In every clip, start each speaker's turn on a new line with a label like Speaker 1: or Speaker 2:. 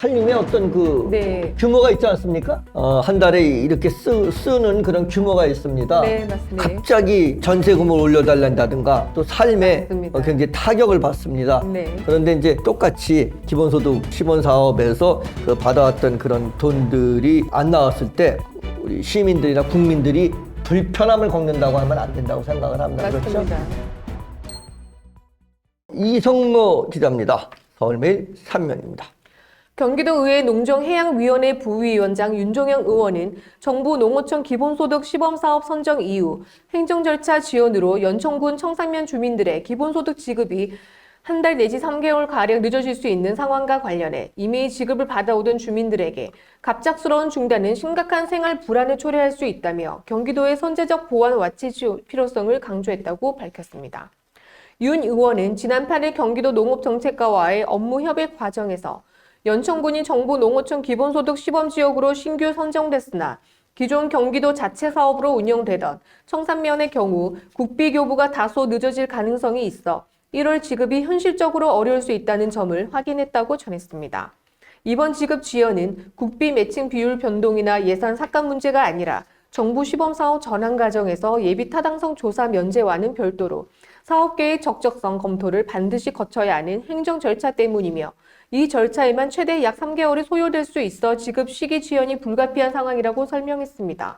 Speaker 1: 살림에 어떤 규모가 있지 않습니까? 한 달에 이렇게 쓰는 그런 규모가 있습니다.
Speaker 2: 네, 맞습니다.
Speaker 1: 갑자기 전세금을 올려달란다든가 또 삶에
Speaker 2: 맞습니다.
Speaker 1: 굉장히 타격을 받습니다.
Speaker 2: 네.
Speaker 1: 그런데 이제 똑같이 기본소득 시범 사업에서 받아왔던 그런 돈들이 안 나왔을 때 우리 시민들이나 국민들이 불편함을 겪는다고 하면 안 된다고 생각을 합니다.
Speaker 2: 맞습니다.
Speaker 1: 그렇죠? 이성모 기자입니다. 서울매일 3면입니다.
Speaker 2: 경기도의회 농정해양위원회 부위원장 윤종영 의원은 정부 농어촌 기본소득 시범사업 선정 이후 행정 절차 지연으로 연천군 청산면 주민들의 기본소득 지급이 한 달 내지 3개월가량 늦어질 수 있는 상황과 관련해 이미 지급을 받아오던 주민들에게 갑작스러운 중단은 심각한 생활 불안을 초래할 수 있다며 경기도의 선제적 보완 와치 필요성을 강조했다고 밝혔습니다. 윤 의원은 지난 8일 경기도 농업정책과와의 업무 협의 과정에서 연천군이 정부 농어촌 기본소득 시범지역으로 신규 선정됐으나 기존 경기도 자체 사업으로 운영되던 청산면의 경우 국비교부가 다소 늦어질 가능성이 있어 1월 지급이 현실적으로 어려울 수 있다는 점을 확인했다고 전했습니다. 이번 지급 지연은 국비 매칭 비율 변동이나 예산 삭감 문제가 아니라 정부 시범사업 전환 과정에서 예비 타당성 조사 면제와는 별도로 사업계획 적적성 검토를 반드시 거쳐야 하는 행정 절차 때문이며 이 절차에만 최대 약 3개월이 소요될 수 있어 지급 시기 지연이 불가피한 상황이라고 설명했습니다.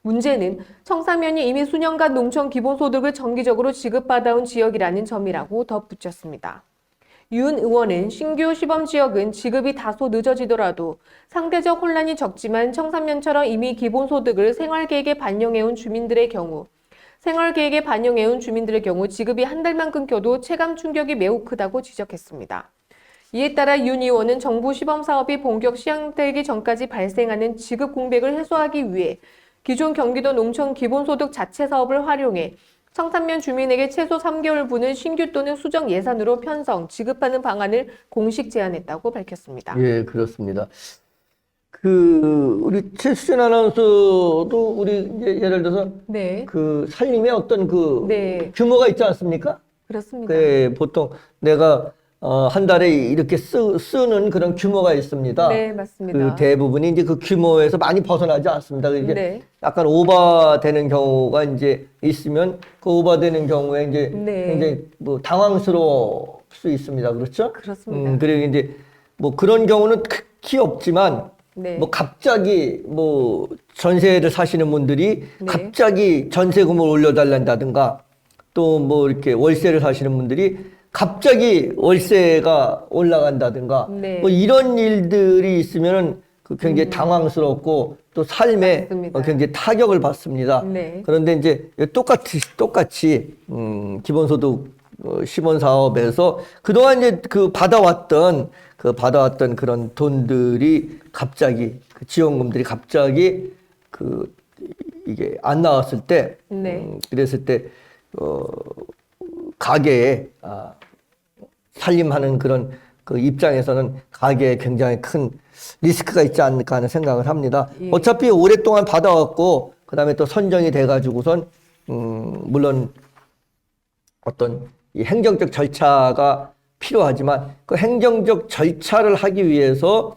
Speaker 2: 문제는 청산면이 이미 수년간 농촌 기본소득을 정기적으로 지급받아온 지역이라는 점이라고 덧붙였습니다. 윤 의원은 신규 시범지역은 지급이 다소 늦어지더라도 상대적 혼란이 적지만 청산면처럼 이미 기본소득을 생활계획에 반영해온 주민들의 경우 지급이 한 달만 끊겨도 체감 충격이 매우 크다고 지적했습니다. 이에 따라 윤 의원은 정부 시범사업이 본격 시행되기 전까지 발생하는 지급 공백을 해소하기 위해 기존 경기도 농촌 기본소득 자체 사업을 활용해 청산면 주민에게 최소 3개월분은 신규 또는 수정 예산으로 편성, 지급하는 방안을 공식 제안했다고 밝혔습니다.
Speaker 1: 예, 그렇습니다. 우리 최수진 아나운서도 우리 이제 예를 들어서
Speaker 2: 네.
Speaker 1: 살림에 어떤
Speaker 2: 네.
Speaker 1: 규모가 있지 않습니까?
Speaker 2: 그렇습니다.
Speaker 1: 보통 내가 한 달에 이렇게 쓰는 그런 규모가 있습니다.
Speaker 2: 네, 맞습니다.
Speaker 1: 대부분이 이제 그 규모에서 많이 벗어나지 않습니다. 이게
Speaker 2: 네.
Speaker 1: 약간 오버되는 경우가 이제 있으면 그 오버되는 경우에 이제
Speaker 2: 네.
Speaker 1: 굉장히 당황스러울 수 있습니다. 그렇죠?
Speaker 2: 그렇습니다.
Speaker 1: 그리고 이제 그런 경우는 극히 없지만
Speaker 2: 네.
Speaker 1: 갑자기 전세를 사시는 분들이
Speaker 2: 네.
Speaker 1: 갑자기 전세금을 올려달란다든가 또 이렇게 월세를 사시는 분들이 갑자기 월세가 올라간다든가
Speaker 2: 네.
Speaker 1: 이런 일들이 있으면은 굉장히 당황스럽고 또 삶에
Speaker 2: 맞습니다.
Speaker 1: 굉장히 타격을 받습니다.
Speaker 2: 네.
Speaker 1: 그런데 이제 똑같이 기본소득 시범 사업에서 그동안 이제 받아왔던 그런 돈들이 갑자기 지원금들이 갑자기 이게 안 나왔을 때
Speaker 2: 네.
Speaker 1: 그랬을 때 가게에 살림하는 그런 입장에서는 가게에 굉장히 큰 리스크가 있지 않을까 하는 생각을 합니다.
Speaker 2: 예.
Speaker 1: 어차피 오랫동안 받아왔고 그다음에 또 선정이 돼가지고선 물론 어떤 이 행정적 절차가 필요하지만 그 행정적 절차를 하기 위해서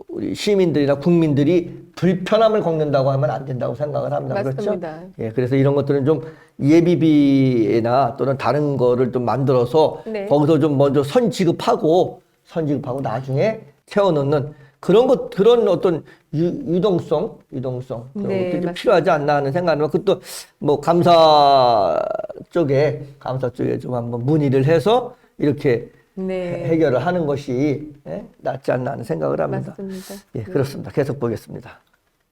Speaker 1: 우리 시민들이나 국민들이 불편함을 겪는다고 하면 안 된다고 생각을 합니다.
Speaker 2: 맞습니다.
Speaker 1: 그렇죠? 예, 그래서 이런 것들은 좀 예비비나 또는 다른 거를 좀 만들어서
Speaker 2: 네.
Speaker 1: 거기서 좀 먼저 선지급하고 나중에 채워넣는 그런 어떤 유동성 그런
Speaker 2: 네,
Speaker 1: 것들이 좀
Speaker 2: 맞습니다.
Speaker 1: 필요하지 않나 하는 생각은 그것도 감사 쪽에 좀 한번 문의를 해서 이렇게
Speaker 2: 네.
Speaker 1: 해결을 하는 것이 낫지 않나 하는 생각을 합니다.
Speaker 2: 맞습니다.
Speaker 1: 예, 그렇습니다. 계속 보겠습니다.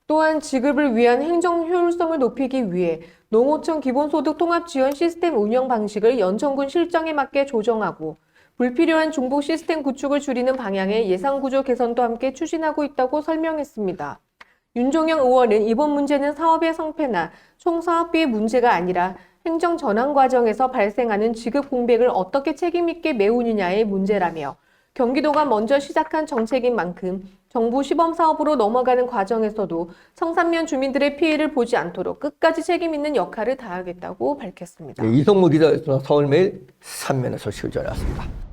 Speaker 2: 또한 지급을 위한 행정 효율성을 높이기 위해 농어촌 기본소득 통합지원 시스템 운영 방식을 연천군 실정에 맞게 조정하고 불필요한 중복 시스템 구축을 줄이는 방향의 예산구조 개선도 함께 추진하고 있다고 설명했습니다. 윤종영 의원은 이번 문제는 사업의 성패나 총사업비의 문제가 아니라 행정 전환 과정에서 발생하는 지급 공백을 어떻게 책임있게 메우느냐의 문제라며 경기도가 먼저 시작한 정책인 만큼 정부 시범사업으로 넘어가는 과정에서도 청산면 주민들의 피해를 보지 않도록 끝까지 책임있는 역할을 다하겠다고 밝혔습니다.
Speaker 1: 이성무 기자, 서울매일 3면의 소식을 전해왔습니다.